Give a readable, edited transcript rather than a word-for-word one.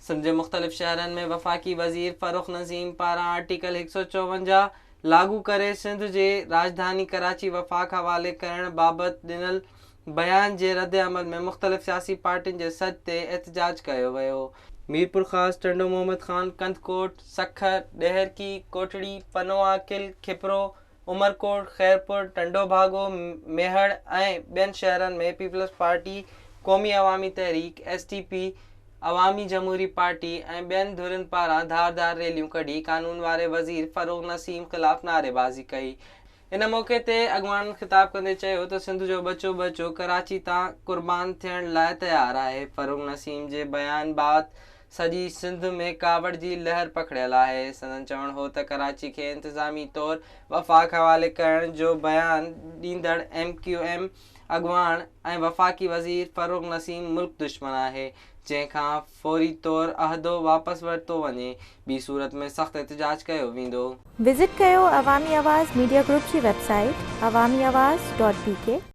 सिंध जे मुख़्तलिफ़ शहरनि में वफ़ाक़ी वज़ीर फ़ारूक़ नसीम पारां आर्टिकल 154 लागू करे सिंध जे राजधानी कराची वफ़ाक़ हवाले करण बाबति ॾिनल बयान जे रद्द अमल में मुख़्तलिफ़ सियासी पार्टियुनि जे सॾ ते एहतजाज कयो वियो। मीरपुर ख़ास, टंडो मोहम्मद ख़ान, कंदकोट, सखर, ॾेहरकी, कोटड़ी, पनोआ, किल, खिपरो, उमरकोट, खैरपुर, टंडो भागो, मेहड़ ऐं ॿियनि शहरनि में पीपल्स पार्टी, क़ौमी अवामी तहरीक, SDP, अवामी जमहूरी पार्टी ऐं ॿियनि धुरियुनि पारां धारदार रैलियूं कढी कानून वारे वज़ीर फ़ारूक़ नसीम ख़िलाफ़ नारेबाज़ी कई। इन मौक़े ते अॻवान ख़िताब कंदे चयो त सिंध जो बचो बचो कराची तां क़ुर्बान थियण लाइ तयारु आहे। फ़ारूक़ नसीम जे बयान बाबति सॼी सिंध में कावड़ जी लहर पखिड़ियल आहे। संदन चवणु हो त कराची खे इंतिज़ामी तौरु वफ़ाक़ हवाले करण जो बयान ॾींदड़ MQM अॻवान ऐं वफ़ाक़ी वज़ीर फ़ारूक़ नसीम मुल्क दुश्मन आहे, जंहिंखां फ़ौरी तौरु अहदो वापसि वरितो वञे, ॿी सूरत में सख़्तु एहतजाज कयो वेंदो। विज़िट कयो अवामी आवाज़ मीडिया ग्रुप जी वेबसाइट awamiawaz.pk